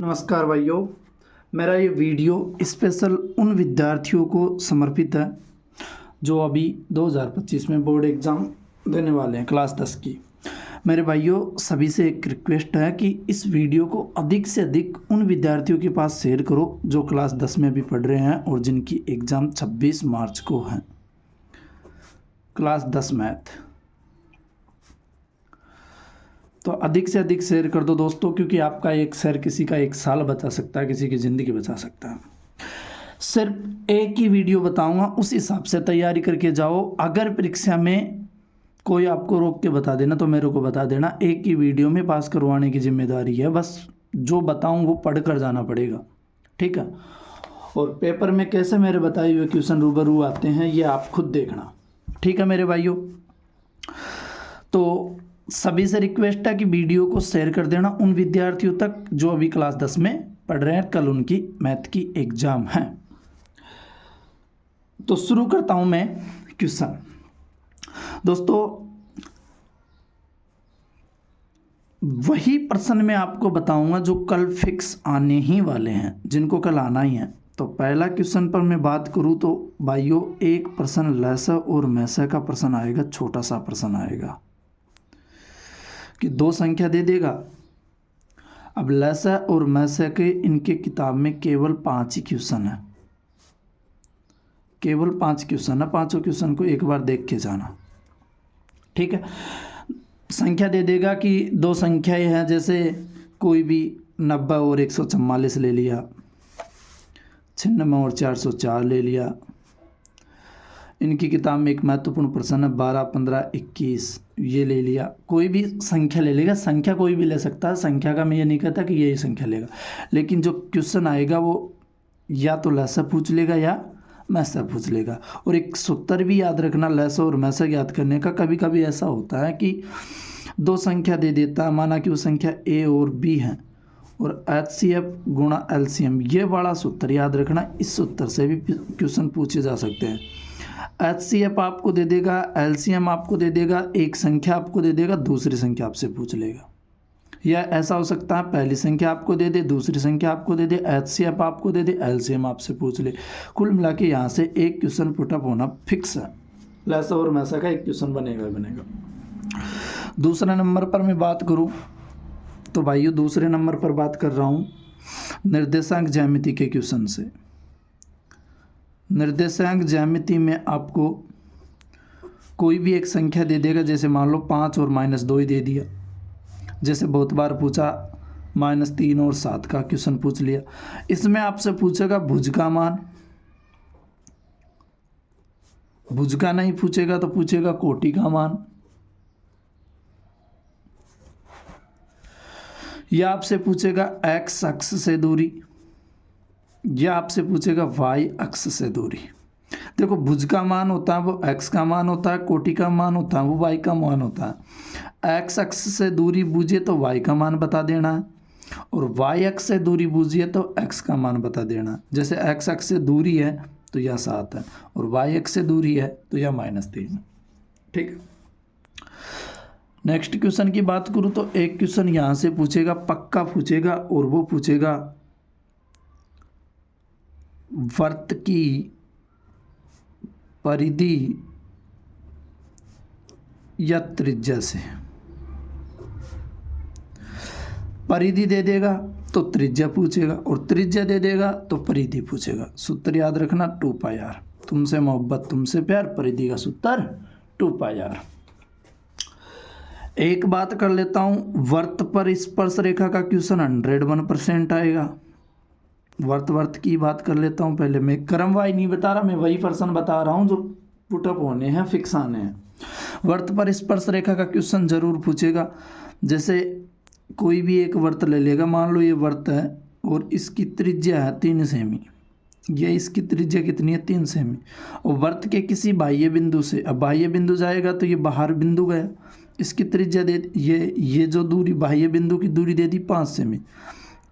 नमस्कार भाइयों, मेरा ये वीडियो स्पेशल उन विद्यार्थियों को समर्पित है जो अभी 2025 में बोर्ड एग्ज़ाम देने वाले हैं क्लास 10 की। मेरे भाइयों, सभी से एक रिक्वेस्ट है कि इस वीडियो को अधिक से अधिक उन विद्यार्थियों के पास शेयर करो जो क्लास 10 में भी पढ़ रहे हैं और जिनकी एग्ज़ाम 26 मार्च को है। क्लास 10 मैथ तो अधिक से अधिक शेयर कर दो दोस्तों, क्योंकि आपका एक शेयर किसी का एक साल बचा सकता है, किसी की ज़िंदगी बचा सकता है। सिर्फ एक ही वीडियो बताऊंगा, उस हिसाब से तैयारी करके जाओ। अगर परीक्षा में कोई आपको रोक के बता देना तो मेरे को बता देना। एक ही वीडियो में पास करवाने की जिम्मेदारी है, बस जो बताऊँ वो पढ़ कर जाना पड़ेगा, ठीक है। और पेपर में कैसे मेरे बताए हुए क्वेश्चन रूबरू आते हैं ये आप खुद देखना, ठीक है मेरे भाइयों। तो सभी से रिक्वेस्ट है कि वीडियो को शेयर कर देना उन विद्यार्थियों तक जो अभी क्लास 10 में पढ़ रहे हैं, कल उनकी मैथ की एग्ज़ाम है। तो शुरू करता हूं मैं क्वेश्चन। दोस्तों, वही प्रश्न मैं आपको बताऊंगा जो कल फिक्स आने ही वाले हैं, जिनको कल आना ही है। तो पहला क्वेश्चन पर मैं बात करूं तो भाइयों, एक प्रश्न लैसा और मैसा का प्रश्न आएगा, छोटा सा प्रश्न आएगा कि दो संख्या दे देगा। अब लैसा और मैसा के इनके किताब में केवल 5 ही क्वेश्चन है, केवल 5 क्वेश्चन है। पांचों क्वेश्चन को एक बार देख के जाना, ठीक है। संख्या दे देगा कि दो संख्याएं हैं, जैसे कोई भी 90 और 144 ले लिया, 96 और 404 ले लिया। इनकी किताब में एक महत्वपूर्ण प्रश्न है 12, 15, 21, ये ले लिया। कोई भी संख्या ले लेगा, संख्या कोई भी ले सकता है, संख्या का मैं ये नहीं कहता कि यही संख्या लेगा, लेकिन जो क्वेश्चन आएगा वो या तो लैसा पूछ लेगा या मैसा पूछ लेगा। और एक सूत्र भी याद रखना लैसा और मैसा याद करने का। कभी कभी ऐसा होता है कि दो संख्या दे देता है, माना कि वो संख्या ए और बी है, और HCF गुणा LCM, ये बड़ा सूत्र याद रखना। इस सूत्र से भी क्वेश्चन पूछे जा सकते हैं। HCF आपको दे देगा, LCM आपको दे देगा, एक संख्या आपको दे देगा, दूसरी संख्या आपसे पूछ लेगा। या ऐसा हो सकता है पहली संख्या आपको दे दे, दूसरी संख्या आपको दे दे, HCF आपको दे दे, LCM आपसे पूछ ले। कुल मिला के यहाँ से एक क्वेश्चन पुटअप होना फिक्स है। लैसा और मैसा का एक क्वेश्चन बनेगा बनेगा। दूसरे नंबर पर मैं बात करूँ तो भाइयों, दूसरे नंबर पर बात कर रहा हूँ निर्देशांक ज्यामिति के क्वेश्चन से। निर्देशांक ज्यामिति में आपको कोई भी एक संख्या दे देगा, जैसे मान लो 5 और -2 ही दे दिया। जैसे बहुत बार पूछा -3 और 7 का क्वेश्चन पूछ लिया। इसमें आपसे पूछेगा भुज का मान, भुज का नहीं पूछेगा तो पूछेगा कोटि का मान, या आपसे पूछेगा x अक्ष से दूरी, या आपसे पूछेगा y अक्ष से दूरी। देखो, भुज का मान होता है वो x का मान होता है, कोटि का मान होता है वो y का मान होता है। x अक्ष से दूरी बूझे तो y का मान बता देना है, और y अक्ष से दूरी बूझिए तो x का मान बता देना है। जैसे x अक्ष से दूरी है तो यह 7 है, और y अक्ष से दूरी है तो यह -3 है, ठीक है। नेक्स्ट क्वेश्चन की बात करूँ तो एक क्वेश्चन यहाँ से पूछेगा, पक्का पूछेगा, और वो पूछेगा वृत्त की परिधि या त्रिज्या से। परिधि दे देगा तो त्रिज्या पूछेगा, और त्रिज्या दे देगा तो परिधि पूछेगा। सूत्र याद रखना 2πr। तुमसे मोहब्बत तुमसे प्यार, परिधि का सूत्र 2πr। एक बात कर लेता हूं, वृत्त पर स्पर्श रेखा का क्वेश्चन 101% आएगा। वर्त की बात कर लेता हूं पहले। मैं क्रमवाई नहीं बता रहा, मैं वही प्रश्न बता रहा हूं जो पुटअप होने हैं, फिक्स आने हैं। वर्त पर स्पर्श रेखा का क्वेश्चन जरूर पूछेगा। जैसे कोई भी एक वर्त ले लेगा, मान लो ये वर्त है और इसकी त्रिज्या है 3 सेमी, ये इसकी त्रिज्या कितनी है 3 सेमी, और वर्त के किसी बाह्य बिंदु से, अब बाह्य बिंदु जाएगा तो ये बाहर बिंदु गया, इसकी त्रिज्या दे ये जो दूरी बाह्य बिंदु की दूरी दे दी 5 सेमी।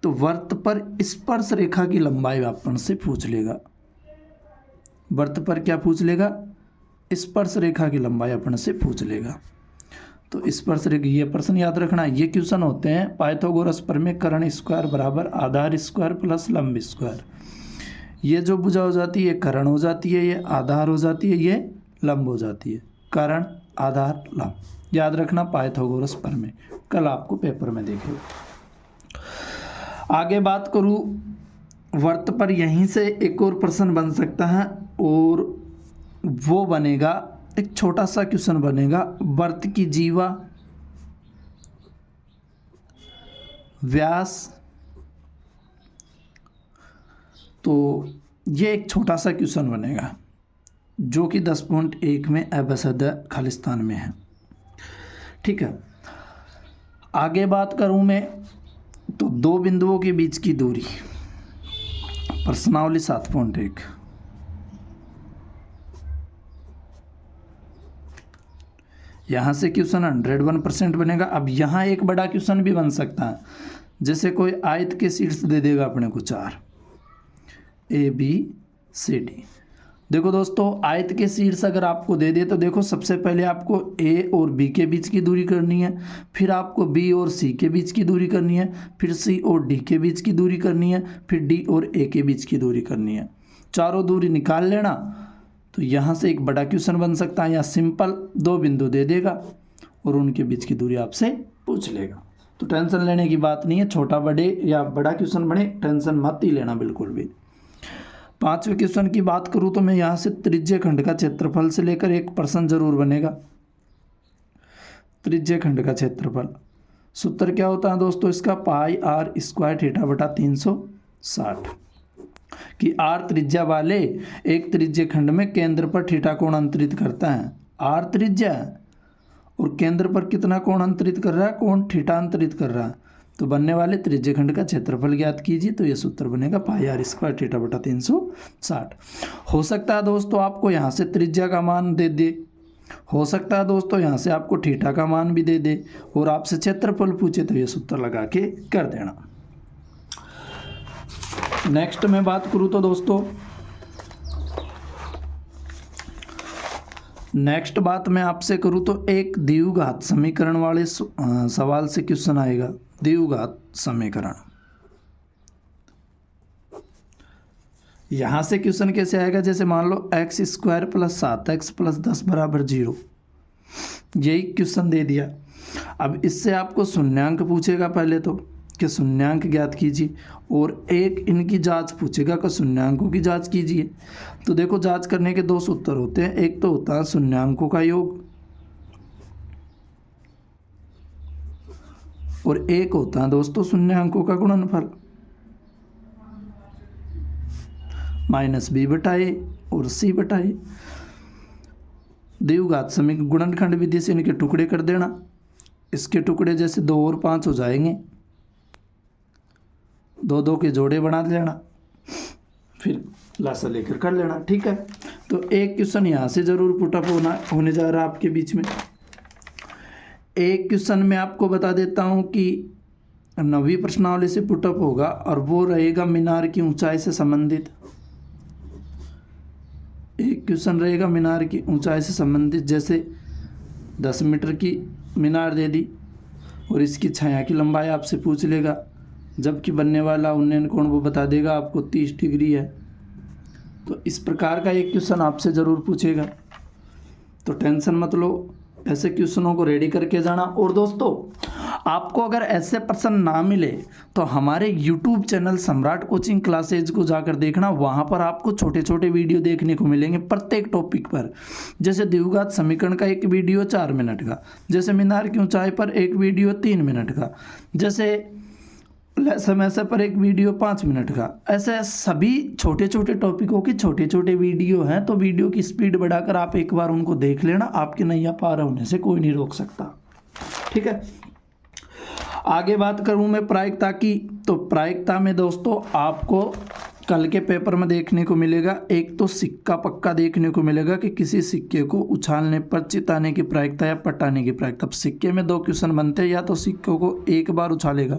तो वर्त पर स्पर्श रेखा की लंबाई अपन से पूछ लेगा। वर्त पर क्या पूछ लेगा? स्पर्श रेखा की लंबाई अपन से पूछ लेगा। तो इस पर से ये प्रश्न याद रखना। ये क्वेश्चन होते हैं पाइथागोरस प्रमेय कर्ण स्क्वायर बराबर आधार स्क्वायर प्लस लंब स्क्वायर। ये जो भुजा हो जाती है कर्ण हो जाती है, ये आधार हो जाती है, ये लंब हो जाती है। कर्ण आधार लंब याद रखना पाइथागोरस प्रमेय, कल आपको पेपर में देखेगा। आगे बात करूँ वर्त पर, यहीं से एक और प्रश्न बन सकता है और वो बनेगा एक छोटा सा क्वेश्चन बनेगा, वर्त की जीवा व्यास। तो ये एक छोटा सा क्वेश्चन बनेगा जो कि 10.1 में अबसद खालिस्तान में है। ठीक है, आगे बात करूं मैं तो दो बिंदुओं के बीच की दूरी, प्रश्नावली 7.1। यहाँ से क्वेश्चन 101% बनेगा। अब यहाँ एक बड़ा क्वेश्चन भी बन सकता है, जैसे कोई आयत के शीर्ष दे देगा अपने को 4 ABCD। देखो दोस्तों, आयत के शीर्ष अगर आपको दे दे तो देखो सबसे पहले आपको A और B के बीच की दूरी करनी है, फिर आपको B और C के बीच की दूरी करनी है, फिर C और D के बीच की दूरी करनी है, फिर D और A के बीच की दूरी करनी है। चारों दूरी निकाल लेना तो यहाँ से एक बड़ा क्वेश्चन बन सकता है, या सिंपल दो बिंदु दे देगा और उनके बीच की दूरी आपसे पूछ लेगा। तो टेंशन लेने की बात नहीं है, छोटा बड़े या बड़ा क्वेश्चन बने टेंशन मत ही लेना बिल्कुल भी। 5वें क्वेश्चन की बात करूँ तो मैं यहाँ से त्रिज्य खंड का क्षेत्रफल से लेकर एक प्रश्न जरूर बनेगा। त्रिज्य खंड का क्षेत्रफल सूत्र क्या होता है दोस्तों इसका, पाई आर स्क्वायर थीटा बटा 360, कि आर त्रिज्या वाले एक त्रिज्य खंड में केंद्र पर थीटा कोण अंतरित करता है। आर त्रिज्या और केंद्र पर कितना कोण अंतरित कर रहा है, कोण थीटा अंतरित कर रहा है। तो बनने वाले त्रिज्य खंड का क्षेत्रफल ज्ञात कीजिए, तो ये सूत्र बनेगा पाई आर स्क्वायर थीटा बटा 360। हो सकता है दोस्तों आपको यहाँ से त्रिज्या का मान दे दे, हो सकता है दोस्तों यहाँ से आपको थीटा का मान भी दे दे और आपसे क्षेत्रफल पूछे तो ये सूत्र लगा के कर देना। नेक्स्ट मैं बात करूँ तो दोस्तों, नेक्स्ट बात मैं आपसे करूँ तो एक द्विघात समीकरण वाले सवाल से क्वेश्चन आएगा। द्विघात समीकरण, यहाँ से क्वेश्चन कैसे आएगा, जैसे मान लो x square plus 7x plus 10 बराबर 0, यही क्वेश्चन दे दिया। अब इससे आपको शून्यांक पूछेगा पहले तो कि शून्यांक ज्ञात कीजिए, और एक इनकी जांच पूछेगा कि शून्यांकों की जांच कीजिए। तो देखो जांच करने के दो सूत्र होते हैं, एक तो होता है शून्यांकों का योग और एक होता है दोस्तों शून्यांकों का गुणनफल, -b बटा a और c बटा a। द्विघात समीकरण गुणनखंड विधि से इनके टुकड़े कर देना, इसके टुकड़े जैसे 2 और 5 हो जाएंगे, 2 के जोड़े बना लेना, फिर लासा लेकर कर लेना। ठीक है, तो एक क्वेश्चन यहाँ से जरूर पुटअप होने जा रहा है आपके बीच में। एक क्वेश्चन मैं आपको बता देता हूँ कि 9वीं प्रश्नावली से पुटअप होगा और वो रहेगा मीनार की ऊंचाई से संबंधित। एक क्वेश्चन रहेगा मीनार की ऊंचाई से संबंधित, जैसे 10 मीटर की मीनार दे दी और इसकी छाया की लंबाई आपसे पूछ लेगा, जबकि बनने वाला उन्नयन कोण वो बता देगा आपको 30 डिग्री है। तो इस प्रकार का एक क्वेश्चन आपसे ज़रूर पूछेगा, तो टेंशन मत लो, ऐसे क्वेश्चनों को रेडी करके जाना। और दोस्तों आपको अगर ऐसे प्रश्न ना मिले तो हमारे YouTube चैनल सम्राट कोचिंग क्लासेज को जाकर देखना, वहाँ पर आपको छोटे छोटे वीडियो देखने को मिलेंगे प्रत्येक टॉपिक पर। जैसे द्विघात समीकरण का एक वीडियो 4 मिनट का, जैसे मीनार की ऊंचाई पर एक वीडियो 3 मिनट का, जैसे समय से पर एक वीडियो 5 मिनट का। ऐसे सभी छोटे छोटे टॉपिकों के छोटे छोटे वीडियो हैं, तो वीडियो की स्पीड बढ़ाकर आप एक बार उनको देख लेना, आपके नैया पार होने से कोई नहीं रोक सकता। ठीक है, आगे बात करूं मैं प्रायिकता की, तो प्रायिकता में दोस्तों आपको कल के पेपर में देखने को मिलेगा, एक तो सिक्का पक्का देखने को मिलेगा कि किसी सिक्के को उछालने पर चिताने की प्रायिकता या पटाने की प्रायिकता। सिक्के में 2 क्वेश्चन बनते हैं, या तो सिक्कों को एक बार उछालेगा,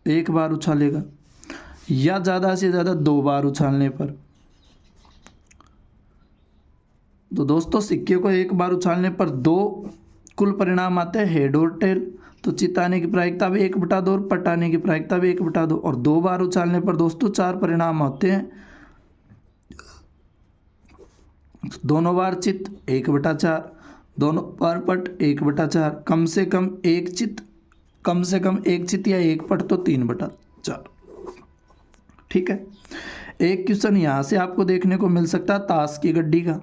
एक बार उछालेगा, या ज़्यादा से ज़्यादा 2 बार उछालने पर। तो दोस्तों सिक्के को एक बार उछालने पर दो कुल परिणाम आते हैं, हेड और टेल। तो चित आने की प्रायिकता भी 1/2 और पट आने की प्रायिकता भी 1/2 और 2 बार उछालने पर दोस्तों 4 परिणाम होते हैं। दोनों बार चित 1/4, दोनों बार पट 1/4, कम से कम एक चित या एक पट तो 3/4। ठीक है। एक क्वेश्चन यहाँ से आपको देखने को मिल सकता है ताश की गड्डी का।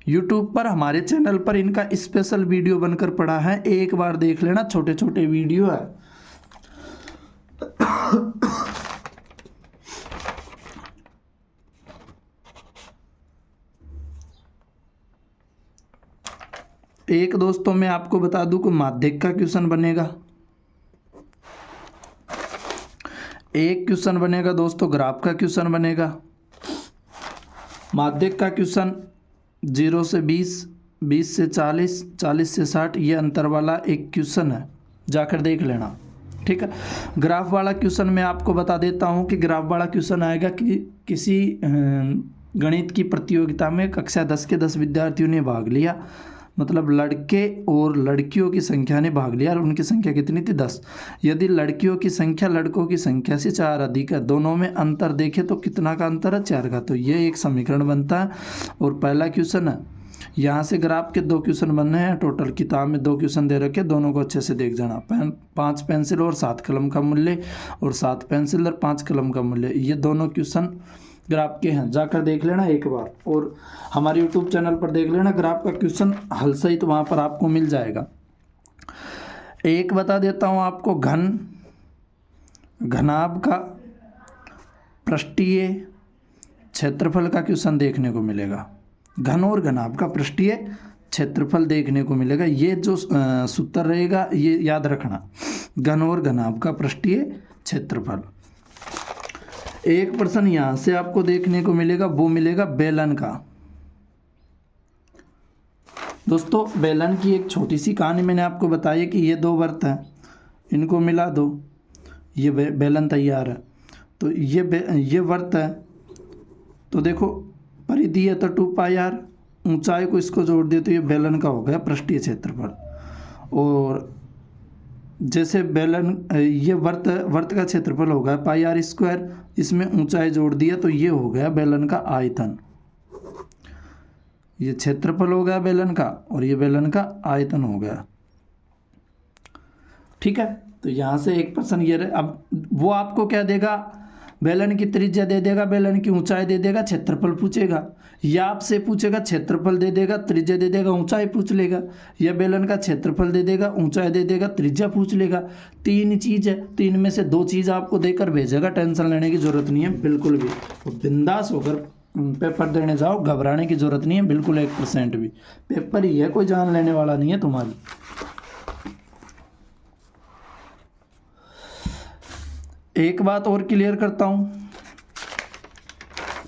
YouTube पर हमारे चैनल पर इनका स्पेशल वीडियो बनकर पड़ा है, एक बार देख लेना, छोटे छोटे वीडियो है। एक दोस्तों मैं आपको बता दूं कि माध्यिक का क्वेश्चन बनेगा, एक क्वेश्चन बनेगा दोस्तों ग्राफ का क्वेश्चन बनेगा। माध्यिक का क्वेश्चन 0 से 20, 20 से 40, 40 से 60 ये अंतर वाला एक क्वेश्चन है, जाकर देख लेना। ठीक है। ग्राफ वाला क्वेश्चन मैं आपको बता देता हूँ कि ग्राफ वाला क्वेश्चन आएगा कि किसी गणित की प्रतियोगिता में कक्षा 10 के 10 विद्यार्थियों ने भाग लिया, मतलब लड़के और लड़कियों की संख्या ने भाग लिया और उनकी संख्या कितनी थी 10। यदि लड़कियों की संख्या लड़कों की संख्या से 4 अधिक है, दोनों में अंतर देखें तो कितना का अंतर है 4 का। तो ये एक समीकरण बनता है। और पहला क्वेश्चन है, यहाँ से ग्राफ के 2 क्वेश्चन बनने हैं। टोटल किताब में 2 क्वेश्चन दे रखे, दोनों को अच्छे से देख जाना। 5 पेंसिल और 7 कलम का मूल्य और 7 पेंसिल और 5 कलम का मूल्य, ये दोनों क्वेश्चन ग्राफ के हैं, जाकर देख लेना एक बार। और हमारे YouTube चैनल पर देख लेना ग्राफ का क्वेश्चन हल सहित, वहाँ पर आपको मिल जाएगा। एक बता देता हूँ आपको, घनाभ का पृष्ठीय क्षेत्रफल का क्वेश्चन देखने को मिलेगा। घन और घनाभ का पृष्ठीय क्षेत्रफल देखने को मिलेगा। ये जो सूत्र रहेगा ये याद रखना, घन और घनाभ का पृष्ठीय क्षेत्रफल। एक प्रश्न यहाँ से आपको देखने को मिलेगा, वो मिलेगा बेलन का। दोस्तों बेलन की एक छोटी सी कहानी मैंने आपको बताई कि ये 2 वृत्त हैं, इनको मिला दो, ये बेलन तैयार है। तो ये वृत्त है, तो देखो परिधि है तो 2πr, ऊंचाई को इसको जोड़ दिए तो ये बेलन का हो गया पृष्ठीय क्षेत्रफल। और जैसे बेलन ये वर्त का क्षेत्रफल हो गया πr², इसमें ऊंचाई जोड़ दिया तो ये हो गया बेलन का आयतन। ये क्षेत्रफल हो गया बेलन का और ये बेलन का आयतन हो गया। ठीक है। तो यहाँ से एक प्रश्न ये रहे। अब वो आपको क्या देगा, बेलन की त्रिज्या दे देगा, बेलन की ऊंचाई दे देगा, क्षेत्रफल पूछेगा, या आपसे पूछेगा क्षेत्रफल दे देगा, त्रिज्या दे देगा, ऊंचाई पूछ लेगा, या बेलन का क्षेत्रफल दे देगा, ऊंचाई दे देगा, त्रिज्या पूछ लेगा। 3 चीज़ है, 3 में से 2 चीज़ आपको देकर भेजेगा। टेंशन लेने की ज़रूरत नहीं है बिल्कुल भी, तो बिंदास होकर पेपर देने जाओ, घबराने की ज़रूरत नहीं है बिल्कुल 1% भी। पेपर ही है, कोई जान लेने वाला नहीं है तुम्हारी। एक बात और क्लियर करता हूं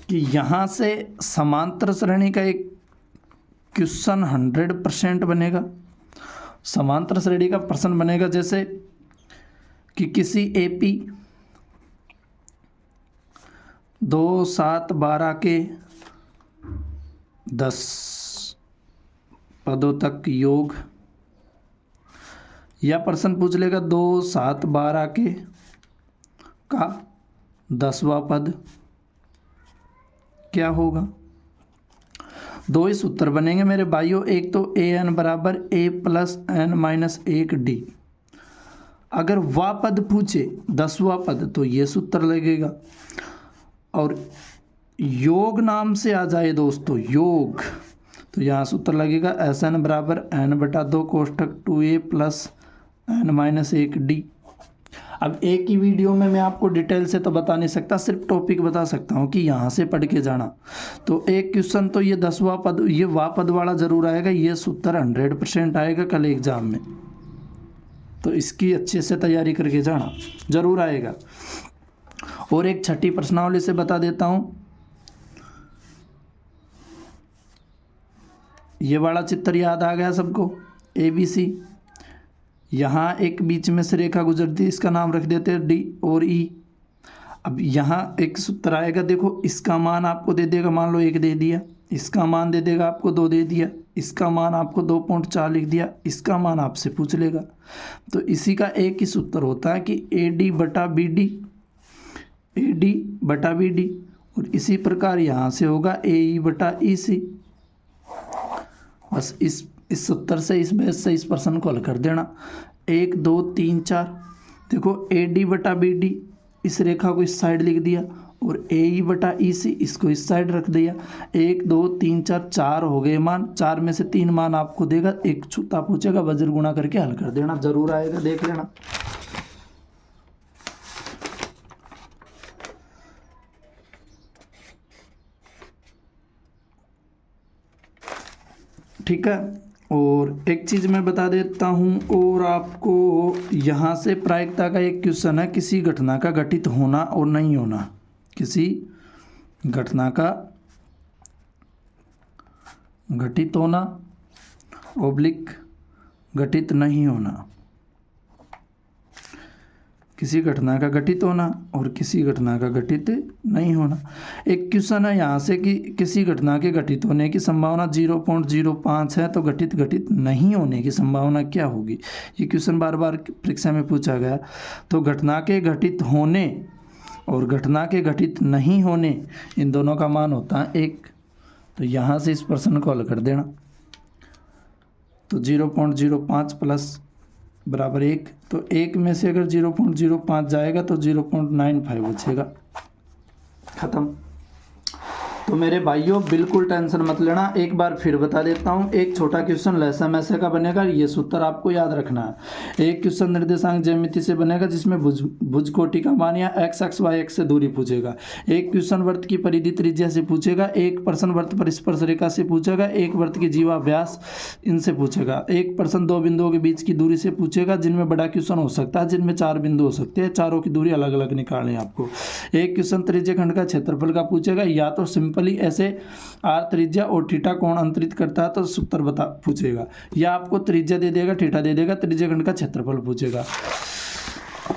कि यहाँ से समांतर श्रेणी का एक क्वेश्चन 100% बनेगा। समांतर श्रेणी का प्रश्न बनेगा जैसे कि किसी AP 2, 7, 12 के 10 पदों तक योग, या प्रश्न पूछ लेगा 2, 7, 12 के का 10वां पद क्या होगा। 2 ही सूत्र बनेंगे मेरे भाइयों। एक तो an बराबर a + n-1d। अगर वह पद पूछे 10वां पद तो ये सूत्र लगेगा। और योग नाम से आ जाए दोस्तों योग, तो यहाँ सूत्र लगेगा Sn बराबर n/2 कोष्ठक 2a + n-1d। अब एक ही वीडियो में मैं आपको डिटेल से तो बता नहीं सकता, सिर्फ टॉपिक बता सकता हूँ कि यहाँ से पढ़ के जाना। तो एक क्वेश्चन तो ये 10वां पद, ये वां पद वाला ज़रूर आएगा, ये सूत्र 100% आएगा कल एग्ज़ाम में। तो इसकी अच्छे से तैयारी करके जाना, ज़रूर आएगा। और एक छठी प्रश्नावली से बता देता हूँ, ये वाला चित्र याद आ गया सबको, ABC। यहाँ एक बीच में से रेखा गुजरती है, इसका नाम रख देते हैं D और E। अब यहाँ एक सूत्र आएगा, देखो इसका मान आपको दे देगा, मान लो 1 दे दिया, इसका मान दे देगा आपको 2 दे दिया, इसका मान आपको 2.4 लिख दिया, इसका मान आपसे पूछ लेगा। तो इसी का एक ही सूत्र होता है कि AD बटा BD, AD बटा BD, और इसी प्रकार यहाँ से होगा AE बटा EC। बस इस सूत्र से, इस बेस से इस प्रश्न को हल कर देना। 1 2 3 4, देखो AD बटा BD इस रेखा को इस साइड लिख दिया, और AE बटा EC इसको इस साइड रख दिया। 1 2 3 4, 4 हो गए मान, 4 में से 3 मान आपको देगा, एक छूता पूछेगा, वज्र गुणा करके हल कर देना, जरूर आएगा, देख लेना। ठीक है, और एक चीज़ मैं बता देता हूँ, और आपको यहाँ से प्रायिकता का एक क्वेश्चन है, किसी घटना का घटित होना और नहीं होना, किसी घटना का घटित होना ओब्लिक घटित नहीं होना, किसी घटना का घटित होना और किसी घटना का घटित नहीं होना। एक क्वेश्चन है यहाँ से कि किसी घटना के घटित होने की संभावना 0.05 है, तो घटित नहीं होने की संभावना क्या होगी। ये क्वेश्चन बार बार परीक्षा में पूछा गया। तो घटना के घटित होने और घटना के घटित नहीं होने, इन दोनों का मान होता है 1। तो यहाँ से इस प्रश्न को हल कर देना। तो 0.05 प्लस बराबर 1, तो 1 में से अगर 0.05 जाएगा तो 0.95 बचेगा, ख़त्म। तो मेरे भाइयों बिल्कुल टेंशन मत लेना, एक बार फिर बता देता हूँ। एक छोटा क्वेश्चन लहसा मैसे का बनेगा, ये सूत्र आपको याद रखना है। एक क्वेश्चन निर्देशांक ज्यामिति से बनेगा जिसमें भुज कोटि का मान या x x y x से दूरी पूछेगा। एक क्वेश्चन वृत्त की परिधि त्रिज्या से पूछेगा, एक प्रश्न वृत्त पर स्पर्श रेखा से पूछेगा, एक वृत्त की जीवा व्यास इनसे पूछेगा, एक प्रश्न 2 बिंदुओं के बीच की दूरी से पूछेगा, जिनमें बड़ा क्वेश्चन हो सकता है, जिनमें 4 बिंदु हो सकते हैं, चारों की दूरी अलग अलग निकालनी है आपको। एक क्वेश्चन त्रिज्या खंड का क्षेत्रफल का पूछेगा, या तो सिंपली ऐसे r त्रिज्या और थीटा कोण अंतरित करता है तो सूत्र बता पूछेगा, या आपको त्रिज्या दे देगा, थीटा दे देगा, त्रिज्या खंड का क्षेत्रफल पूछेगा।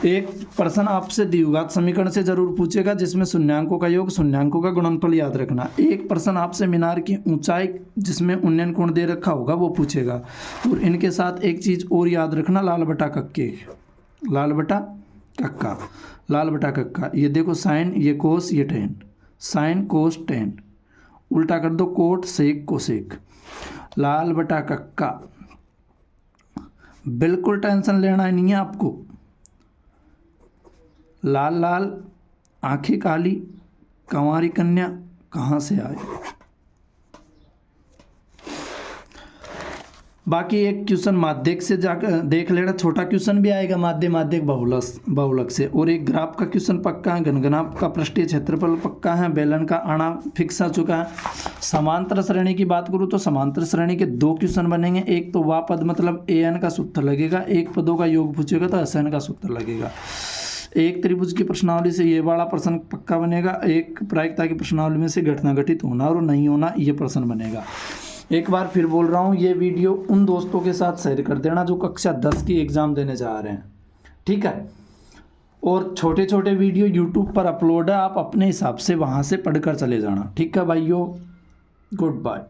एक प्रश्न आपसे द्विघात समीकरण से जरूर पूछेगा जिसमें शून्यांकों का योग, शून्यांकों का गुणनफल याद रखना। एक प्रश्न आपसे मीनार की ऊंचाई जिसमें उन्नयन कोण दे रखा होगा वो पूछेगा। और इनके साथ एक चीज़ और याद रखना, लाल बटा कक्के, लाल बटा कक्का, लाल बटा कक्का। ये देखो साइन, ये कोस, ये टेन, साइन कोस टेन, उल्टा कर दो कोट सेक कोसेक, लाल बटा कक्का। बिल्कुल टेंशन लेना ही नहीं है आपको। लाल लाल आंखें काली कंवारी कन्या कहाँ से आए। बाकी एक क्वेश्चन माध्यक से जाकर देख लेना, छोटा क्वेश्चन भी आएगा माध्यक बहुलक से। और एक ग्राफ का क्वेश्चन पक्का है, घनघनाभ का पृष्ठीय क्षेत्रफल पक्का है, बेलन का आना फिक्स आ चुका है। समांतर श्रेणी की बात करूँ तो समांतर श्रेणी के 2 क्वेश्चन बनेंगे, एक तो वा पद मतलब an का सूत्र लगेगा, एक पदों का योग पूछेगा तो SN का सूत्र लगेगा। एक त्रिभुज की प्रश्नावली से ये वाला प्रश्न पक्का बनेगा, एक प्रायिकता की प्रश्नावली में से घटना घटित होना और नहीं होना ये प्रश्न बनेगा। एक बार फिर बोल रहा हूँ, ये वीडियो उन दोस्तों के साथ शेयर कर देना जो कक्षा 10 की एग्ज़ाम देने जा रहे हैं, ठीक है। और छोटे छोटे वीडियो यूट्यूब पर अपलोड है, आप अपने हिसाब से वहाँ से पढ़कर चले जाना, ठीक है भाइयों। Good bye.